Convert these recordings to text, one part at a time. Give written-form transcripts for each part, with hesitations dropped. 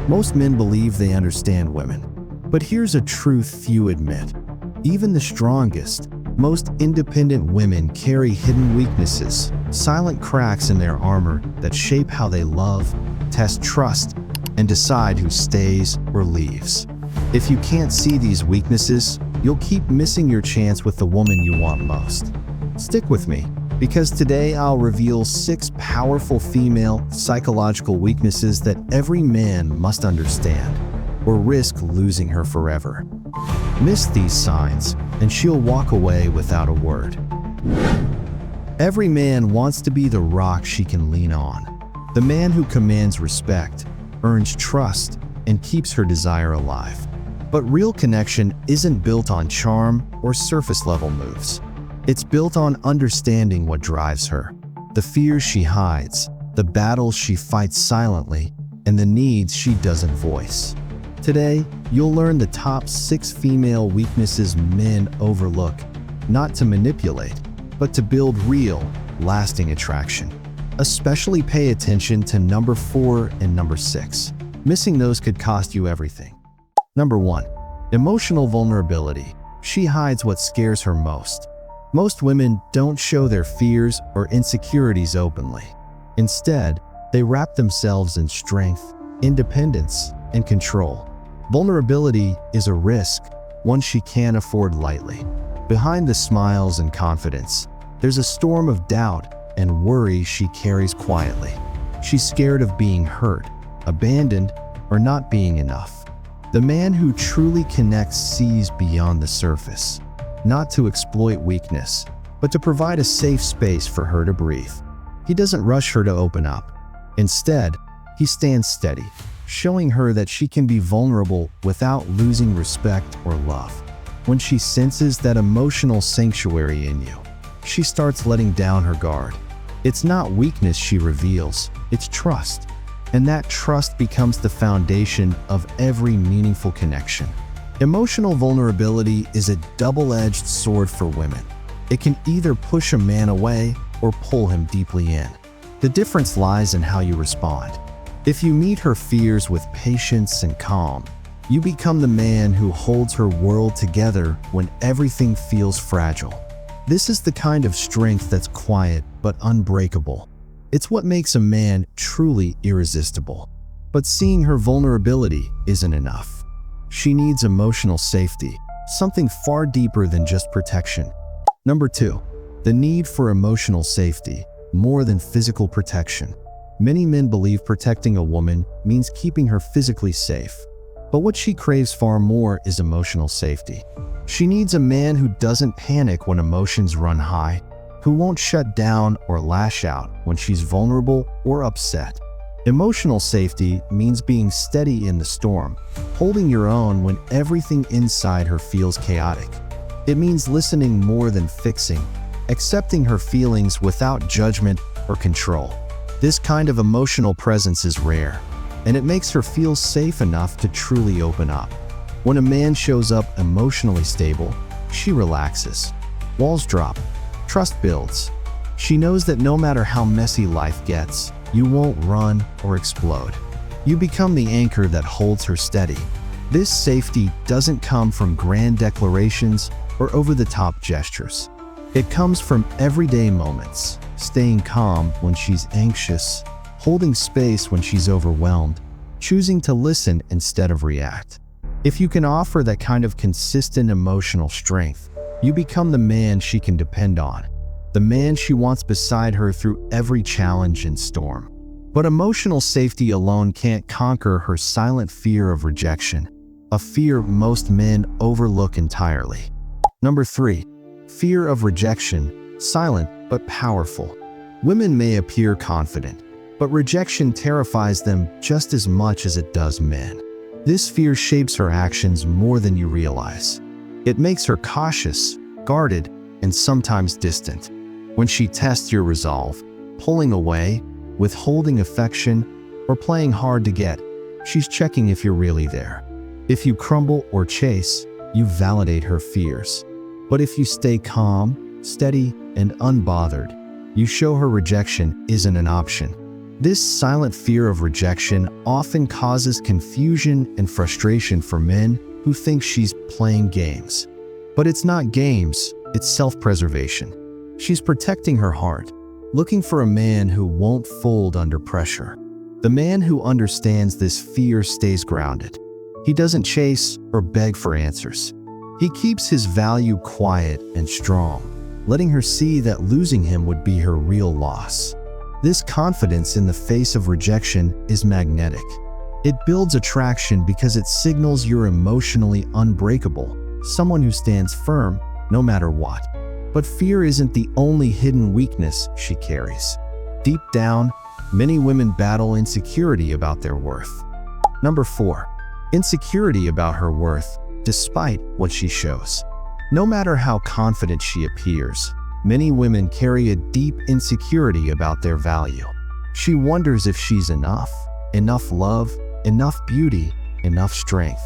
Most men believe they understand women. But here's a truth few admit. Even the strongest, most independent women carry hidden weaknesses, silent cracks in their armor that shape how they love, test trust, and decide who stays or leaves. If you can't see these weaknesses, you'll keep missing your chance with the woman you want most. Stick with me, because today I'll reveal 6 powerful female psychological weaknesses that every man must understand, or risk losing her forever. Miss these signs, and she'll walk away without a word. Every man wants to be the rock she can lean on, the man who commands respect, earns trust, and keeps her desire alive. But real connection isn't built on charm or surface-level moves. It's built on understanding what drives her, the fears she hides, the battles she fights silently, and the needs she doesn't voice. Today, you'll learn the top 6 female weaknesses men overlook, not to manipulate, but to build real, lasting attraction. Especially pay attention to number 4 and number 6. Missing those could cost you everything. Number 1. Emotional vulnerability. She hides what scares her most. Most women don't show their fears or insecurities openly. Instead, they wrap themselves in strength, independence, and control. Vulnerability is a risk, one she can't afford lightly. Behind the smiles and confidence, there's a storm of doubt and worry she carries quietly. She's scared of being hurt, abandoned, or not being enough. The man who truly connects sees beyond the surface, not to exploit weakness, but to provide a safe space for her to breathe. He doesn't rush her to open up. Instead, he stands steady, showing her that she can be vulnerable without losing respect or love. When she senses that emotional sanctuary in you, she starts letting down her guard. It's not weakness she reveals, it's trust. And that trust becomes the foundation of every meaningful connection. Emotional vulnerability is a double-edged sword for women. It can either push a man away or pull him deeply in. The difference lies in how you respond. If you meet her fears with patience and calm, you become the man who holds her world together when everything feels fragile. This is the kind of strength that's quiet but unbreakable. It's what makes a man truly irresistible. But seeing her vulnerability isn't enough. She needs emotional safety, something far deeper than just protection. Number 2. The need for emotional safety, more than physical protection. Many men believe protecting a woman means keeping her physically safe. But what she craves far more is emotional safety. She needs a man who doesn't panic when emotions run high, who won't shut down or lash out when she's vulnerable or upset. Emotional safety means being steady in the storm, holding your own when everything inside her feels chaotic. It means listening more than fixing, accepting her feelings without judgment or control. This kind of emotional presence is rare, and it makes her feel safe enough to truly open up. When a man shows up emotionally stable, she relaxes. Walls drop. Trust builds. She knows that no matter how messy life gets, you won't run or explode. You become the anchor that holds her steady. This safety doesn't come from grand declarations or over-the-top gestures. It comes from everyday moments, staying calm when she's anxious, holding space when she's overwhelmed, choosing to listen instead of react. If you can offer that kind of consistent emotional strength, you become the man she can depend on, the man she wants beside her through every challenge and storm. But emotional safety alone can't conquer her silent fear of rejection, a fear most men overlook entirely. Number 3. Fear of rejection, silent but powerful. Women may appear confident, but rejection terrifies them just as much as it does men. This fear shapes her actions more than you realize. It makes her cautious, guarded, and sometimes distant. When she tests your resolve, pulling away, withholding affection, or playing hard to get, she's checking if you're really there. If you crumble or chase, you validate her fears. But if you stay calm, steady, and unbothered, you show her rejection isn't an option. This silent fear of rejection often causes confusion and frustration for men who think she's playing games. But it's not games, it's self-preservation. She's protecting her heart, looking for a man who won't fold under pressure. The man who understands this fear stays grounded. He doesn't chase or beg for answers. He keeps his value quiet and strong, letting her see that losing him would be her real loss. This confidence in the face of rejection is magnetic. It builds attraction because it signals you're emotionally unbreakable, someone who stands firm no matter what. But fear isn't the only hidden weakness she carries. Deep down, many women battle insecurity about their worth. Number 4. Insecurity about her worth, despite what she shows. No matter how confident she appears, many women carry a deep insecurity about their value. She wonders if she's enough love, enough beauty, enough strength.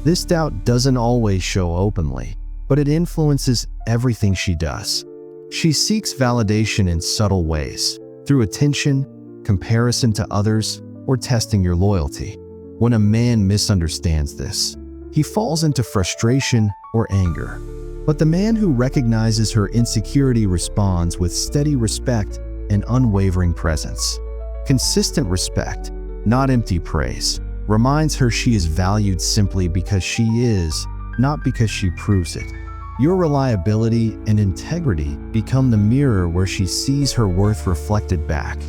This doubt doesn't always show openly, but it influences everything she does. She seeks validation in subtle ways, through attention, comparison to others, or testing your loyalty. When a man misunderstands this, he falls into frustration or anger. But the man who recognizes her insecurity responds with steady respect and unwavering presence. Consistent respect, not empty praise, reminds her she is valued simply because she is, not because she proves it. Your reliability and integrity become the mirror where she sees her worth reflected back.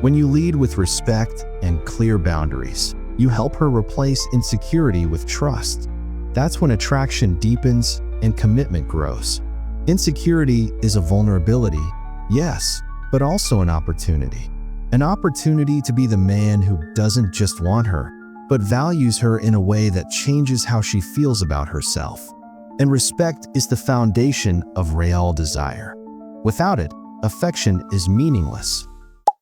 When you lead with respect and clear boundaries, you help her replace insecurity with trust. That's when attraction deepens and commitment grows. Insecurity is a vulnerability, yes, but also an opportunity. An opportunity to be the man who doesn't just want her, but values her in a way that changes how she feels about herself. And respect is the foundation of real desire. Without it, affection is meaningless.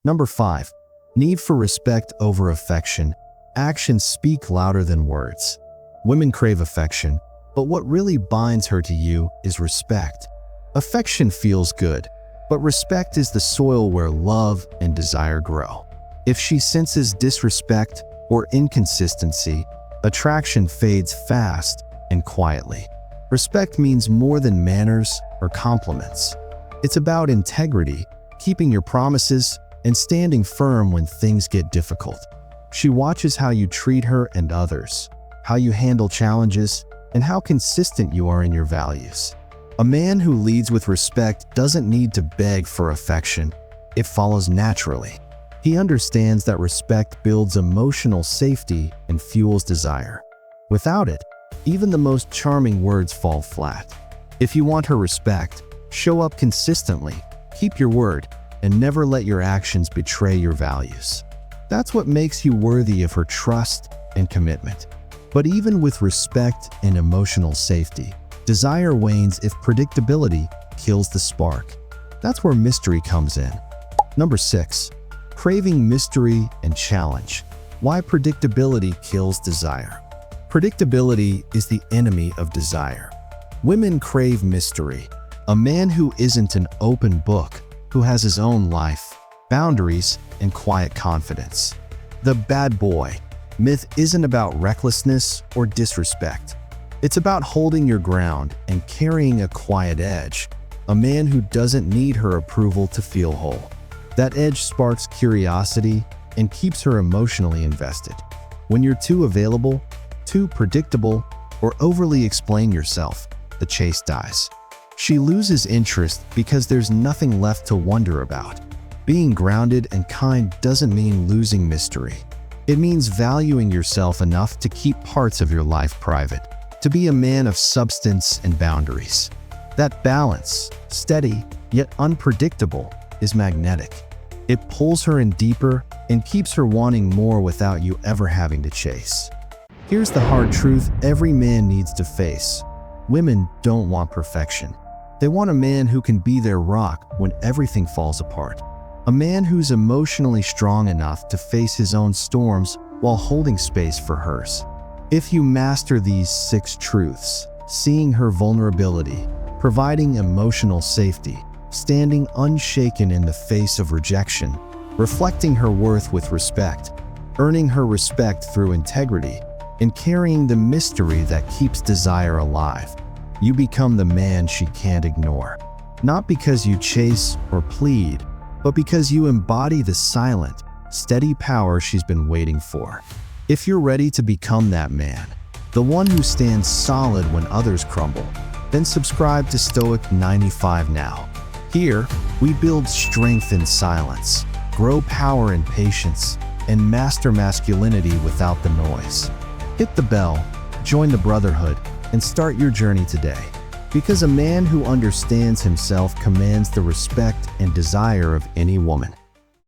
Number 5. Need for respect over affection. Actions speak louder than words. Women crave affection, but what really binds her to you is respect. Affection feels good, but respect is the soil where love and desire grow. If she senses disrespect or inconsistency, attraction fades fast and quietly. Respect means more than manners or compliments. It's about integrity, keeping your promises, and standing firm when things get difficult. She watches how you treat her and others, how you handle challenges, and how consistent you are in your values. A man who leads with respect doesn't need to beg for affection. It follows naturally. He understands that respect builds emotional safety and fuels desire. Without it, even the most charming words fall flat. If you want her respect, show up consistently, keep your word, and never let your actions betray your values. That's what makes you worthy of her trust and commitment. But even with respect and emotional safety, desire wanes if predictability kills the spark. That's where mystery comes in. Number 6. Craving mystery and challenge. Why predictability kills desire. Predictability is the enemy of desire. Women crave mystery. A man who isn't an open book, who has his own life, boundaries, and quiet confidence. The bad boy myth isn't about recklessness or disrespect. It's about holding your ground and carrying a quiet edge, a man who doesn't need her approval to feel whole. That edge sparks curiosity and keeps her emotionally invested. When you're too available, too predictable, or overly explain yourself, the chase dies. She loses interest because there's nothing left to wonder about. Being grounded and kind doesn't mean losing mystery. It means valuing yourself enough to keep parts of your life private, to be a man of substance and boundaries. That balance, steady yet unpredictable, is magnetic. It pulls her in deeper and keeps her wanting more without you ever having to chase. Here's the hard truth every man needs to face. Women don't want perfection. They want a man who can be their rock when everything falls apart. A man who's emotionally strong enough to face his own storms while holding space for hers. If you master these 6 truths, seeing her vulnerability, providing emotional safety, standing unshaken in the face of rejection, reflecting her worth with respect, earning her respect through integrity, and carrying the mystery that keeps desire alive. You become the man she can't ignore. Not because you chase or plead, but because you embody the silent, steady power she's been waiting for. If you're ready to become that man, the one who stands solid when others crumble, then subscribe to Stoic 95 now. Here, we build strength in silence, grow power in patience, and master masculinity without the noise. Hit the bell, join the brotherhood, and start your journey today. Because a man who understands himself commands the respect and desire of any woman.